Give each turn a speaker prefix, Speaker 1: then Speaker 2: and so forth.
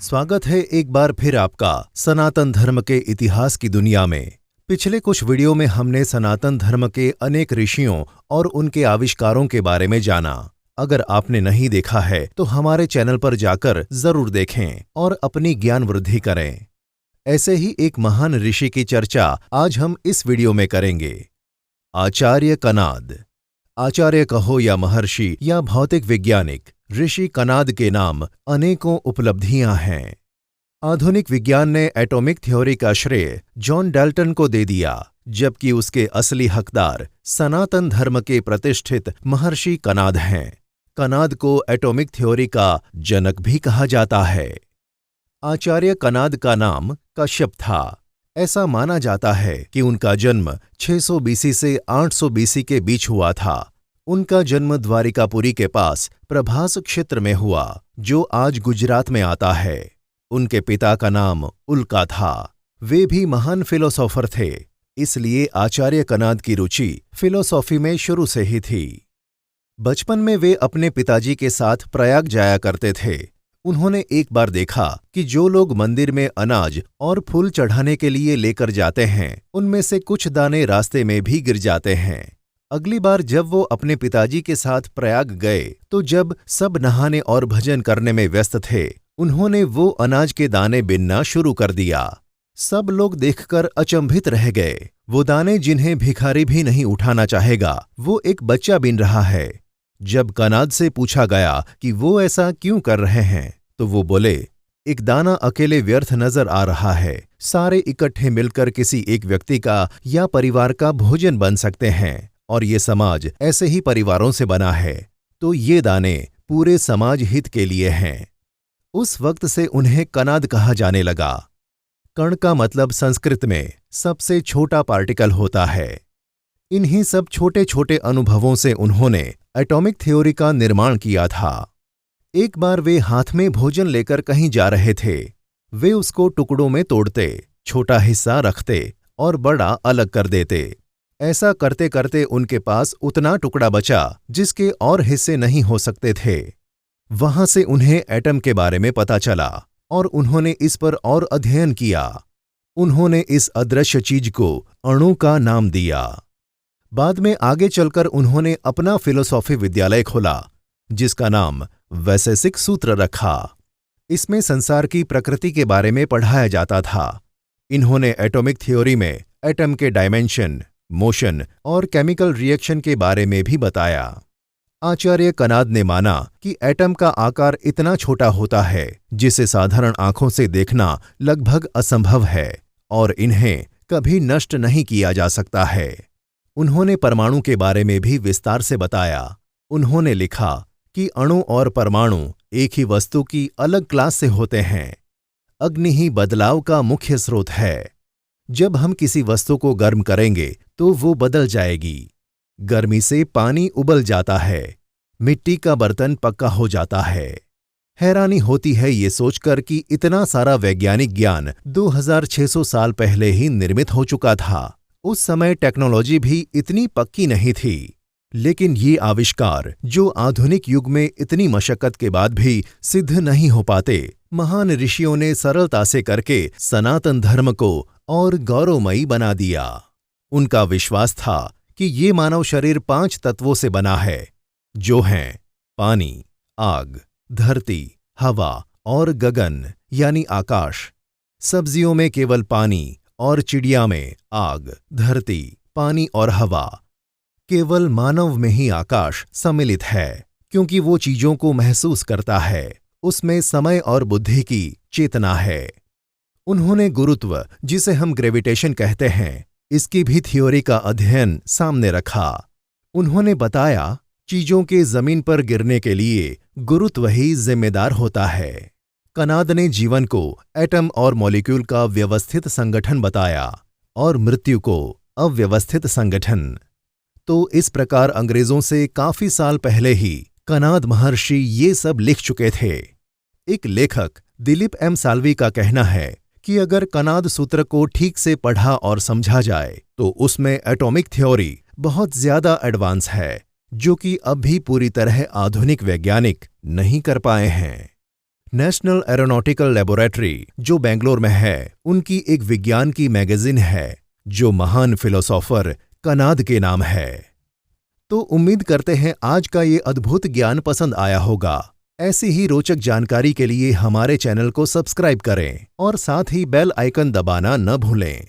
Speaker 1: स्वागत है एक बार फिर आपका सनातन धर्म के इतिहास की दुनिया में। पिछले कुछ वीडियो में हमने सनातन धर्म के अनेक ऋषियों और उनके आविष्कारों के बारे में जाना। अगर आपने नहीं देखा है तो हमारे चैनल पर जाकर जरूर देखें और अपनी ज्ञान वृद्धि करें। ऐसे ही एक महान ऋषि की चर्चा आज हम इस वीडियो में करेंगे। आचार्य कनाद। आचार्य कहो या महर्षि या भौतिक वैज्ञानिक, ऋषि कनाद के नाम अनेकों उपलब्धियां हैं। आधुनिक विज्ञान ने एटॉमिक थ्योरी का श्रेय जॉन डाल्टन को दे दिया, जबकि उसके असली हकदार सनातन धर्म के प्रतिष्ठित महर्षि कनाद हैं। कनाद को एटॉमिक थ्योरी का जनक भी कहा जाता है। आचार्य कनाद का नाम कश्यप था। ऐसा माना जाता है कि उनका जन्म 600 बीसी से 800 बीसी के बीच हुआ था। उनका जन्म द्वारिकापुरी के पास प्रभास क्षेत्र में हुआ, जो आज गुजरात में आता है। उनके पिता का नाम उल्का था। वे भी महान फिलोसोफर थे, इसलिए आचार्य कनाद की रुचि फिलोसॉफी में शुरू से ही थी। बचपन में वे अपने पिताजी के साथ प्रयाग जाया करते थे। उन्होंने एक बार देखा कि जो लोग मंदिर में अनाज और फूल चढ़ाने के लिए लेकर जाते हैं, उनमें से कुछ दाने रास्ते में भी गिर जाते हैं। अगली बार जब वो अपने पिताजी के साथ प्रयाग गए तो जब सब नहाने और भजन करने में व्यस्त थे, उन्होंने वो अनाज के दाने बिनना शुरू कर दिया। सब लोग देखकर अचंभित रह गए। वो दाने जिन्हें भिखारी भी नहीं उठाना चाहेगा, वो एक बच्चा बिन रहा है। जब कनाद से पूछा गया कि वो ऐसा क्यों कर रहे हैं, तो वो बोले, एक दाना अकेले व्यर्थ नजर आ रहा है। सारे इकट्ठे मिलकर किसी एक व्यक्ति का या परिवार का भोजन बन सकते हैं, और ये समाज ऐसे ही परिवारों से बना है, तो ये दाने पूरे समाज हित के लिए हैं। उस वक्त से उन्हें कनाद कहा जाने लगा। कण का मतलब संस्कृत में सबसे छोटा पार्टिकल होता है। इन्हीं सब छोटे छोटे अनुभवों से उन्होंने एटॉमिक थ्योरी का निर्माण किया था। एक बार वे हाथ में भोजन लेकर कहीं जा रहे थे। वे उसको टुकड़ों में तोड़ते, छोटा हिस्सा रखते और बड़ा अलग कर देते। ऐसा करते करते उनके पास उतना टुकड़ा बचा जिसके और हिस्से नहीं हो सकते थे। वहां से उन्हें एटम के बारे में पता चला और उन्होंने इस पर और अध्ययन किया। उन्होंने इस अदृश्य चीज को अणु का नाम दिया। बाद में आगे चलकर उन्होंने अपना फिलोसॉफी विद्यालय खोला, जिसका नाम वैशेषिक सूत्र रखा। इसमें संसार की प्रकृति के बारे में पढ़ाया जाता था। इन्होंने एटॉमिक थ्योरी में एटम के डायमेंशन, मोशन और केमिकल रिएक्शन के बारे में भी बताया। आचार्य कनाद ने माना कि एटम का आकार इतना छोटा होता है जिसे साधारण आंखों से देखना लगभग असंभव है और इन्हें कभी नष्ट नहीं किया जा सकता है। उन्होंने परमाणु के बारे में भी विस्तार से बताया। उन्होंने लिखा कि अणु और परमाणु एक ही वस्तु की अलग क्लास से होते हैं। अग्नि ही बदलाव का मुख्य स्रोत है। जब हम किसी वस्तु को गर्म करेंगे तो वो बदल जाएगी। गर्मी से पानी उबल जाता है, मिट्टी का बर्तन पक्का हो जाता है। हैरानी होती है ये सोचकर कि इतना सारा वैज्ञानिक ज्ञान 2600 साल पहले ही निर्मित हो चुका था। उस समय टेक्नोलॉजी भी इतनी पक्की नहीं थी, लेकिन ये आविष्कार जो आधुनिक युग में इतनी मशक्कत के बाद भी सिद्ध नहीं हो पाते, महान ऋषियों ने सरलता से करके सनातन धर्म को और गौरवमयी बना दिया। उनका विश्वास था कि ये मानव शरीर 5 तत्वों से बना है, जो हैं पानी, आग, धरती, हवा और गगन यानी आकाश। सब्जियों में केवल पानी और चिड़िया में आग, धरती, पानी और हवा। केवल मानव में ही आकाश सम्मिलित है, क्योंकि वो चीजों को महसूस करता है। उसमें समय और बुद्धि की चेतना है। उन्होंने गुरुत्व, जिसे हम ग्रेविटेशन कहते हैं, इसकी भी थ्योरी का अध्ययन सामने रखा। उन्होंने बताया, चीजों के जमीन पर गिरने के लिए गुरुत्व ही जिम्मेदार होता है। कनाद ने जीवन को एटम और मॉलिक्यूल का व्यवस्थित संगठन बताया और मृत्यु को अव्यवस्थित संगठन। तो इस प्रकार अंग्रेजों से काफी साल पहले ही कनाद महर्षि ये सब लिख चुके थे। एक लेखक दिलीप एम साल्वी का कहना है कि अगर कनाद सूत्र को ठीक से पढ़ा और समझा जाए तो उसमें एटॉमिक थ्योरी बहुत ज्यादा एडवांस है, जो कि अब भी पूरी तरह आधुनिक वैज्ञानिक नहीं कर पाए हैं। नेशनल एरोनॉटिकल लेबोरेटरी जो बेंगलोर में है, उनकी एक विज्ञान की मैगजीन है जो महान फिलोसोफर कनाद के नाम है। तो उम्मीद करते हैं आज का ये अद्भुत ज्ञान पसंद आया होगा। ऐसी ही रोचक जानकारी के लिए हमारे चैनल को सब्सक्राइब करें और साथ ही बेल आइकन दबाना न भूलें।